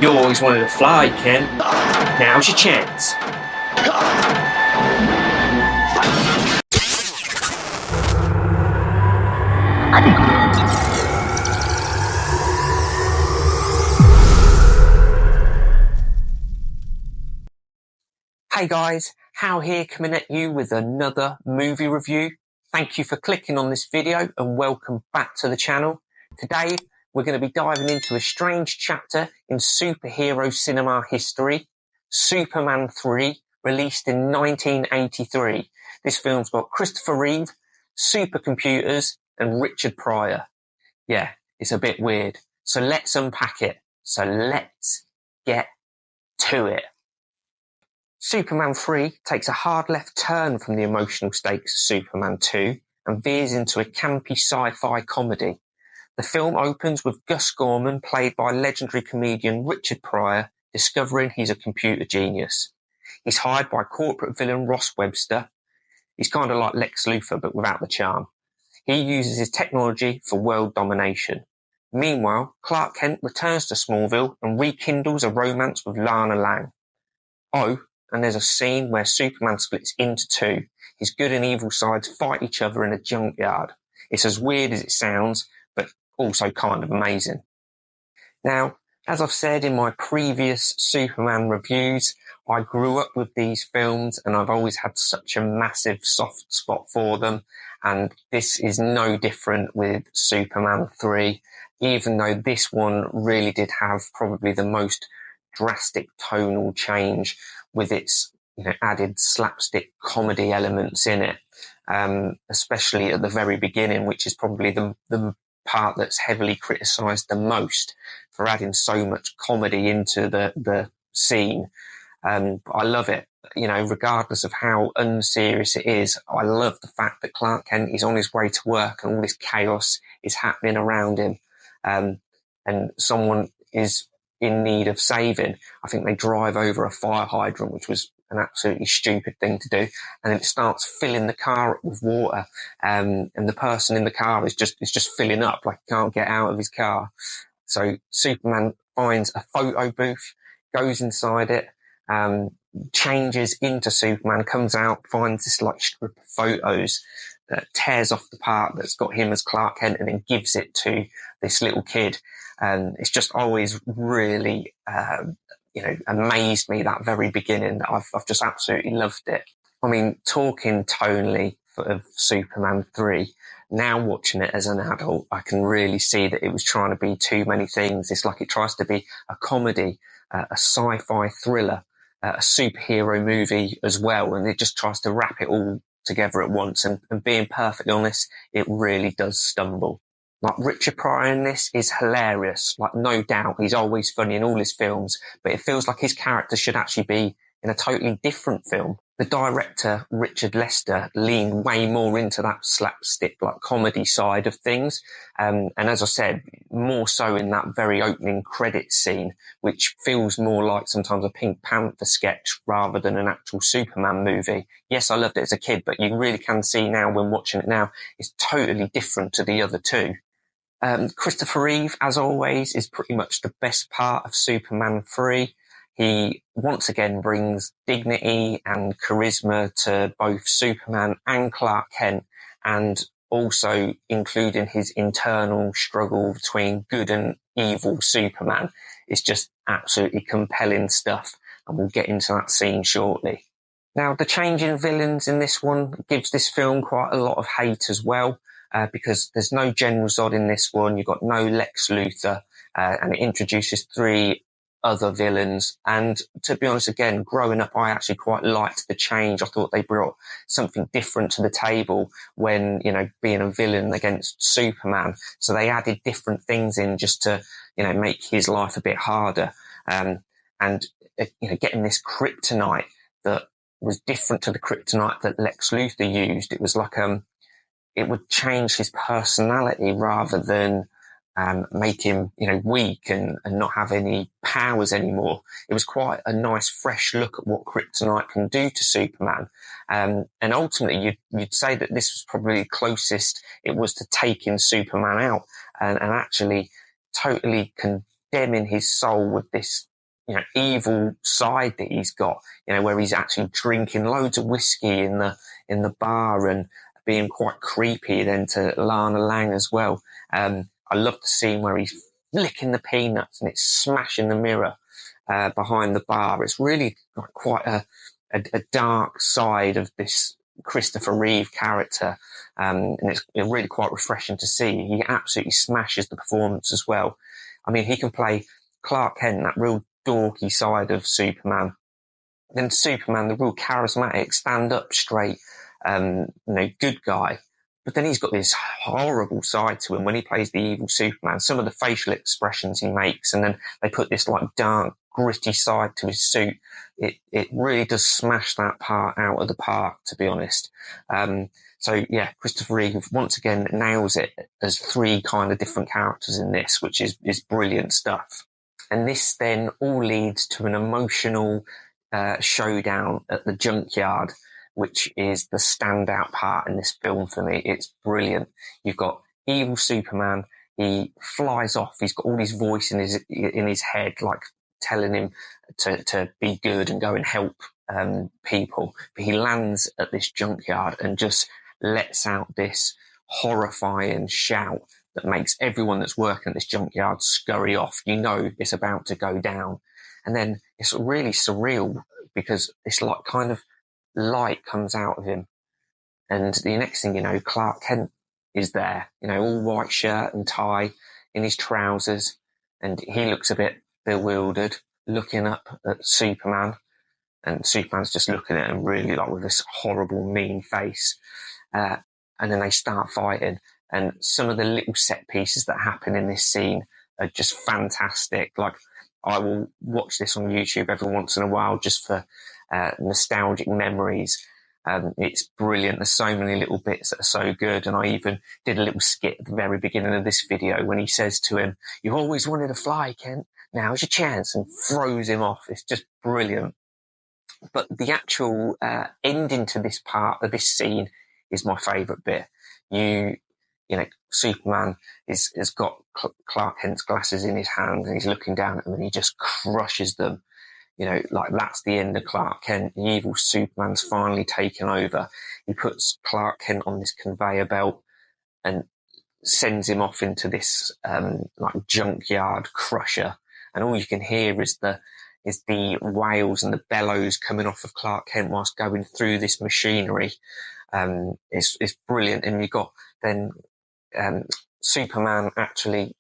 You always wanted to fly, Ken. Now's your chance. Hey guys, Hal here coming at you with another movie review. Thank you for clicking on this video and welcome back to the channel. Today we're going to be diving into a strange chapter in superhero cinema history, Superman 3, released in 1983. This film's got Christopher Reeve, supercomputers and Richard Pryor. Yeah, it's a bit weird. So let's unpack it. So let's get to it. Superman 3 takes a hard left turn from the emotional stakes of Superman 2 and veers into a campy sci-fi comedy. The film opens with Gus Gorman, played by legendary comedian Richard Pryor, discovering he's a computer genius. He's hired by corporate villain Ross Webster. He's kind of like Lex Luthor, but without the charm. He uses his technology for world domination. Meanwhile, Clark Kent returns to Smallville and rekindles a romance with Lana Lang. Oh, and there's a scene where Superman splits into two. His good and evil sides fight each other in a junkyard. It's as weird as it sounds, but also kind of amazing. Now, as I've said in my previous Superman reviews, I grew up with these films and I've always had such a massive soft spot for them. And this is no different with Superman 3, even though this one really did have probably the most drastic tonal change with its added slapstick comedy elements in it, especially at the very beginning, which is probably the part that's heavily criticised the most for adding so much comedy into the scene. I love it, regardless of how unserious it is. I love the fact that Clark Kent is on his way to work and all this chaos is happening around him, and someone is in need of saving. I think they drive over a fire hydrant, which was an absolutely stupid thing to do, and then it starts filling the car up with water, and the person in the car is just filling up, like he can't get out of his car. So Superman finds a photo booth, goes inside it, changes into Superman, comes out, finds this like strip of photos, tears off the part that's got him as Clark Kent, and then gives it to this little kid. And it's just always really, amazed me, that very beginning. I've just absolutely loved it. I mean, talking tonally of Superman 3, now watching it as an adult, I can really see that it was trying to be too many things. It's like it tries to be a comedy, a sci-fi thriller, a superhero movie as well. And it just tries to wrap it all together at once. And being perfectly honest, it really does stumble. Like, Richard Pryor in this is hilarious. Like, no doubt, he's always funny in all his films, but it feels like his character should actually be in a totally different film. The director, Richard Lester, leaned way more into that slapstick, like, comedy side of things. And as I said, more so in that very opening credits scene, which feels more like sometimes a Pink Panther sketch rather than an actual Superman movie. Yes, I loved it as a kid, but you really can see now when watching it now, it's totally different to the other two. Christopher Reeve, as always, is pretty much the best part of Superman 3. He once again brings dignity and charisma to both Superman and Clark Kent, and also including his internal struggle between good and evil Superman. It's just absolutely compelling stuff, and we'll get into that scene shortly. Now, the change in villains in this one gives this film quite a lot of hate as well. Because there's no General Zod in this one, you've got no Lex Luthor, and it introduces three other villains. And to be honest, again, growing up, I actually quite liked the change. I thought they brought something different to the table when, being a villain against Superman. So they added different things in just to, make his life a bit harder. And getting this kryptonite that was different to the kryptonite that Lex Luthor used. It was like, it would change his personality rather than make him, weak and not have any powers anymore. It was quite a nice, fresh look at what kryptonite can do to Superman. And ultimately, you'd say that this was probably the closest it was to taking Superman out and actually totally condemning his soul with this, evil side that he's got, where he's actually drinking loads of whiskey in the bar and being quite creepy then to Lana Lang as well. I love the scene where he's licking the peanuts and it's smashing the mirror behind the bar. It's really quite a dark side of this Christopher Reeve character. And it's really quite refreshing to see. He absolutely smashes the performance as well. I mean, he can play Clark Kent, that real dorky side of Superman. Then Superman, the real charismatic, stand up straight, good guy. But then he's got this horrible side to him when he plays the evil Superman. Some of the facial expressions he makes, and then they put this like dark, gritty side to his suit. It really does smash that part out of the park, to be honest. So yeah, Christopher Reeve once again nails it as three kind of different characters in this, which is brilliant stuff. And this then all leads to an emotional showdown at the junkyard, which is the standout part in this film for me. It's brilliant. You've got evil Superman. He flies off. He's got all his voice in his head, like telling him to be good and go and help people. But he lands at this junkyard and just lets out this horrifying shout that makes everyone that's working at this junkyard scurry off. You know it's about to go down. And then it's really surreal because it's like kind of light comes out of him. And the next thing you know, Clark Kent is there, all white shirt and tie in his trousers. And he looks a bit bewildered, looking up at Superman. And Superman's just looking at him really like with this horrible, mean face. And then they start fighting. And some of the little set pieces that happen in this scene are just fantastic. Like, I will watch this on YouTube every once in a while just for nostalgic memories. It's brilliant. There's so many little bits that are so good. And I even did a little skit at the very beginning of this video when he says to him, "You always wanted to fly, Kent. Now's your chance," and throws him off. It's just brilliant. But the actual ending to this part of this scene is my favourite bit. Superman has got Clark Kent's glasses in his hand and he's looking down at them and he just crushes them. Like that's the end of Clark Kent. The evil Superman's finally taken over. He puts Clark Kent on this conveyor belt and sends him off into this like junkyard crusher. And all you can hear is the wails and the bellows coming off of Clark Kent whilst going through this machinery. It's brilliant. And you got then Superman actually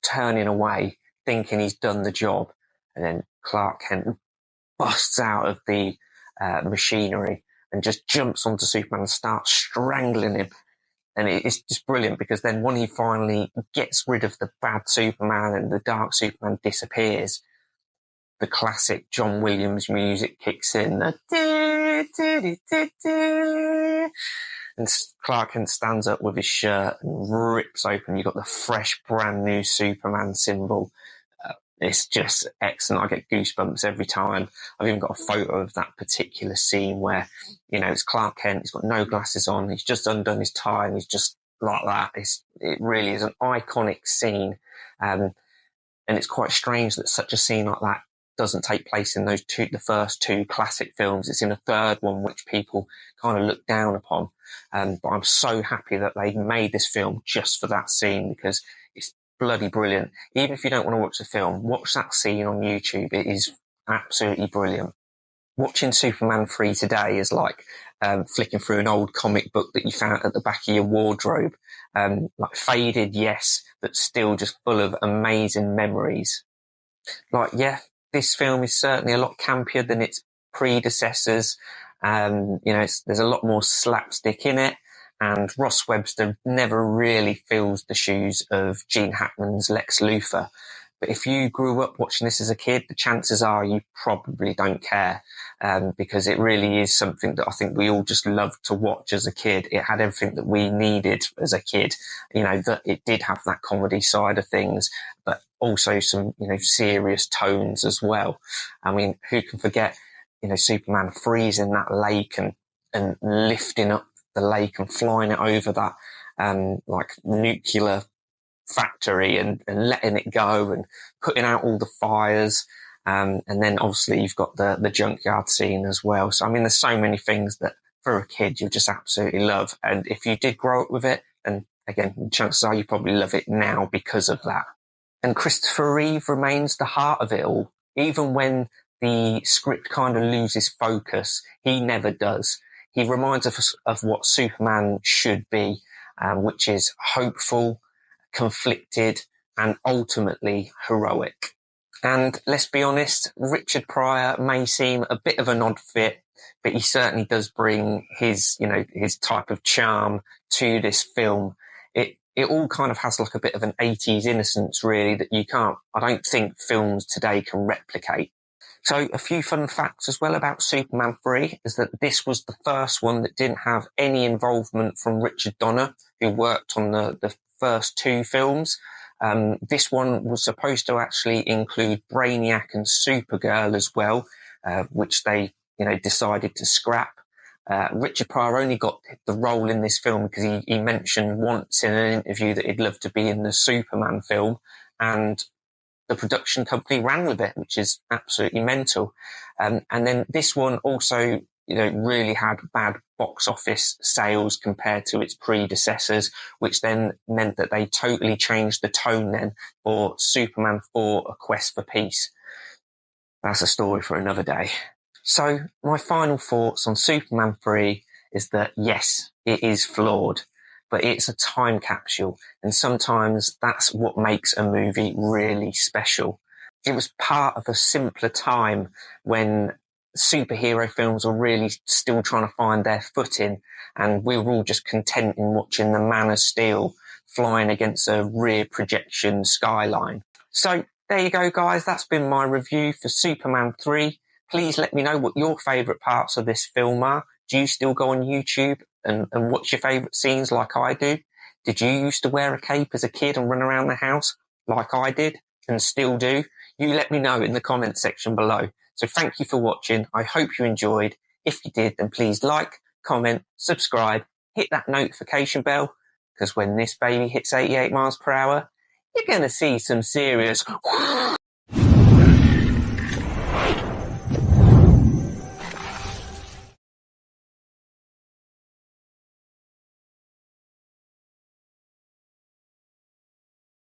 turning away, thinking he's done the job. And then Clark Kent busts out of the machinery and just jumps onto Superman and starts strangling him. And it's just brilliant because then when he finally gets rid of the bad Superman and the dark Superman disappears, the classic John Williams music kicks in. And Clark Kent stands up with his shirt and rips open. You've got the fresh, brand new Superman symbol. It's just excellent. I get goosebumps every time. I've even got a photo of that particular scene where, it's Clark Kent. He's got no glasses on. He's just undone his tie and he's just like that. It really is an iconic scene. And it's quite strange that such a scene like that doesn't take place in the first two classic films. It's in a third one, which people kind of look down upon. But I'm so happy that they made this film just for that scene because it's bloody brilliant. Even if you don't want to watch the film, watch that scene on YouTube. It is absolutely brilliant. Watching Superman 3 today is like flicking through an old comic book that you found at the back of your wardrobe. Like faded, yes, but still just full of amazing memories. Like, yeah, this film is certainly a lot campier than its predecessors. There's a lot more slapstick in it. And Ross Webster never really fills the shoes of Gene Hackman's Lex Luthor. But if you grew up watching this as a kid, the chances are you probably don't care, because it really is something that I think we all just loved to watch as a kid. It had everything that we needed as a kid. That it did have that comedy side of things, but also some, serious tones as well. I mean, who can forget, Superman freezing that lake and lifting up the lake and flying it over that, like nuclear factory and letting it go and putting out all the fires. And then obviously you've got the junkyard scene as well. So, I mean, there's so many things that for a kid you'll just absolutely love. And if you did grow up with it, then again, chances are you probably love it now because of that. And Christopher Reeve remains the heart of it all. Even when the script kind of loses focus, he never does. He reminds us of what Superman should be, which is hopeful, conflicted, and ultimately heroic. And let's be honest, Richard Pryor may seem a bit of an odd fit, but he certainly does bring his type of charm to this film. It all kind of has like a bit of an 80s innocence, really, that I don't think films today can replicate. So a few fun facts as well about Superman 3 is that this was the first one that didn't have any involvement from Richard Donner, who worked on the first two films. This one was supposed to actually include Brainiac and Supergirl as well, which they, decided to scrap. Richard Pryor only got the role in this film because he mentioned once in an interview that he'd love to be in the Superman film, and the production company ran with it, which is absolutely mental. And then this one also, really had bad box office sales compared to its predecessors, which then meant that they totally changed the tone then for Superman 4, A Quest for Peace. That's a story for another day. So my final thoughts on Superman 3 is that yes, it is flawed, but it's a time capsule, and sometimes that's what makes a movie really special. It was part of a simpler time when superhero films were really still trying to find their footing, and we were all just content in watching the Man of Steel flying against a rear projection skyline. So there you go, guys. That's been my review for Superman 3. Please let me know what your favourite parts of this film are. Do you still go on YouTube and watch your favourite scenes like I do? Did you used to wear a cape as a kid and run around the house like I did and still do? You let me know in the comments section below. So thank you for watching. I hope you enjoyed. If you did, then please like, comment, subscribe, hit that notification bell, because when this baby hits 88 miles per hour, you're going to see some serious